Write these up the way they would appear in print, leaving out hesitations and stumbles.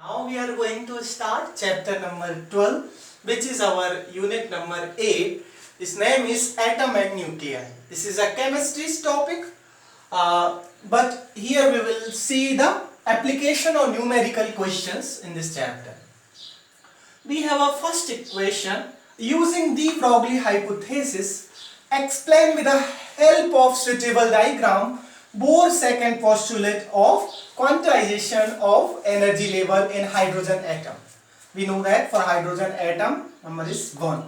Now we are going to start chapter number 12, which is our unit number 8. Its name is Atom and Nuclei. This is a chemistry topic, but here we will see the application of numerical questions in this chapter. We have a first equation using de Broglie hypothesis. Explain with the help of suitable diagram Bohr's second postulate of quantization of energy level in hydrogen atom. We know that for hydrogen atom number is 1.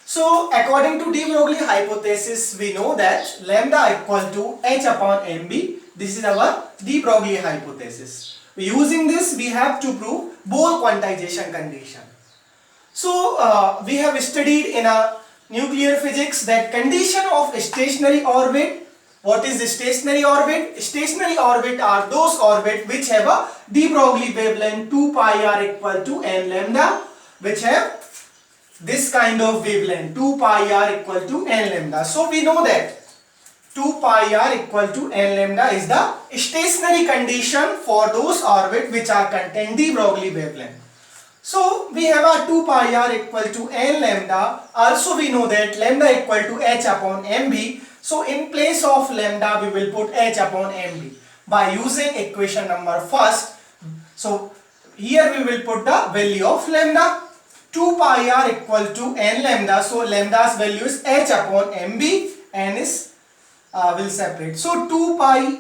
So according to de Broglie hypothesis, we know that lambda equal to h upon mb. This is our de Broglie hypothesis. Using this we have to prove Bohr quantization condition. So we have studied in a nuclear physics that condition of stationary orbit. What is the stationary orbit? Stationary orbit are those orbit which have a de Broglie wavelength 2 pi r equal to n lambda, which have this kind of wavelength 2 pi r equal to n lambda. So we know that 2 pi r equal to n lambda is the stationary condition for those orbit which are contain de Broglie wavelength. So we have a 2 pi r equal to n lambda. Also we know that lambda equal to h upon mb. So in place of lambda we will put h upon mb by using equation number first. So here we will put the value of lambda 2 pi r equal to n lambda. So lambda's value is h upon mb, n is will separate. So 2 pi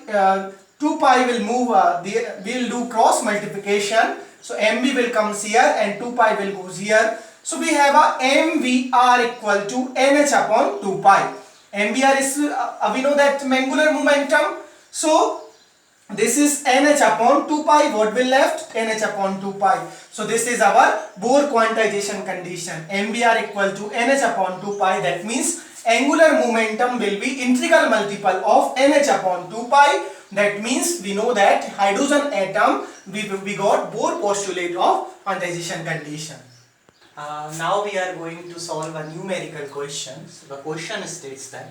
will move, we will do cross multiplication. So mb will comes here and 2 pi will goes here. So we have a mvr equal to nh upon 2 pi. mvr is, we know that angular momentum. So this is nh upon 2 pi. What will left? nh upon 2 pi. So this is our Bohr quantization condition. mvr equal to nh upon 2 pi. That means angular momentum will be integral multiple of nh upon 2 pi. That means we know that hydrogen atom we got Bohr postulate of quantization condition. Now we are going to solve a numerical question. So the question states that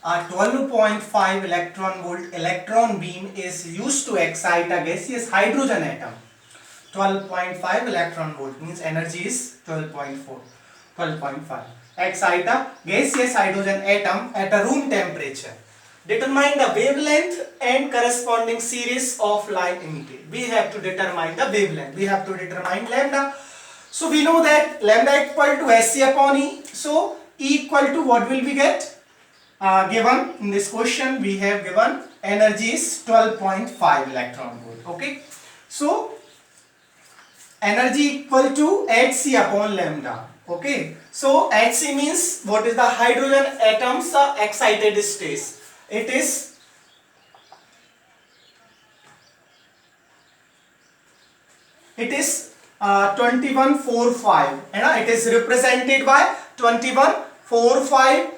a 12.5 electron volt electron beam is used to excite a gaseous hydrogen atom. 12.5 electron volt means energy is 12.5. Excite a gaseous hydrogen atom at a room temperature. Determine the wavelength and corresponding series of light emitted. We have to determine the wavelength. We have to determine lambda. So we know that lambda equal to Sc upon E. So E equal to what will we get? Given in this question we have given energy is 12.5 electron volt. Okay. So energy equal to Hc upon lambda. Okay. So Hc means what is the hydrogen atom's excited state? It is 2145 and it is represented by 2145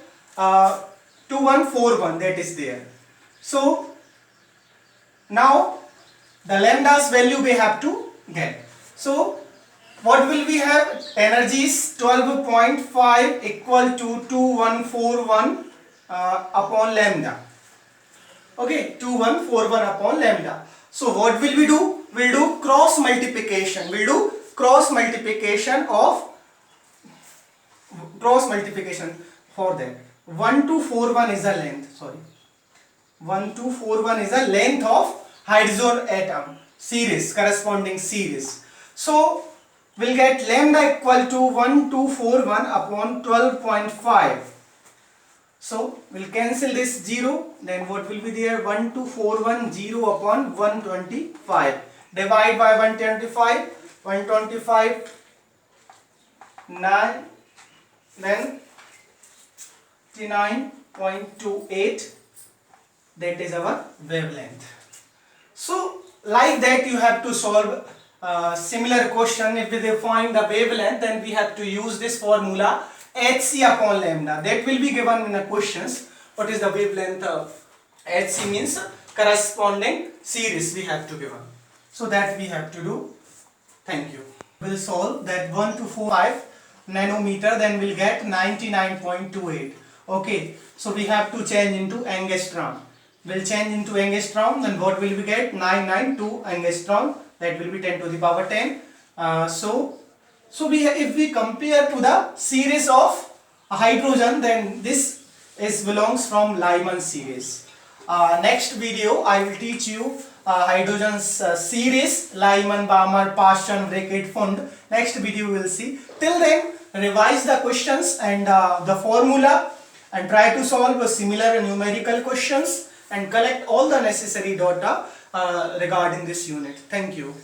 2141, that is there. So now the lambda's value we have to get. So what will we have? Energy is 12.5 equal to 2141 upon lambda. Okay, 2141 upon lambda. So what will we do? We'll do cross multiplication. We'll do cross multiplication for that. 1241 is a length. Sorry, 1241 is a length of hydrogen atom series, corresponding series. So we'll get lambda equal to 1241 upon 12.5. So we'll cancel this 0. Then what will be there? 1241 0 upon 125. Divide by 125. 125 9. Then 39.28. That is our wavelength. So like that you have to solve similar question. If we define the wavelength, then we have to use this formula Hc upon lambda. That will be given in the questions. What is the wavelength of Hc means corresponding series we have to given. So that we have to do. Thank you. We'll solve that 1245 nanometer, then we'll get 99.28. Okay, so we have to change into angstrom. We'll change into angstrom, then what will we get? 992 angstrom. That will be 10 to the power 10. So if we compare to the series of hydrogen, then this belongs from Lyman series. Next video I will teach you hydrogen's series, Lyman, Balmer, Paschen, Brackett, Fund. Next video we will see. Till then, revise the questions and the formula, and try to solve similar numerical questions and collect all the necessary data regarding this unit. Thank you.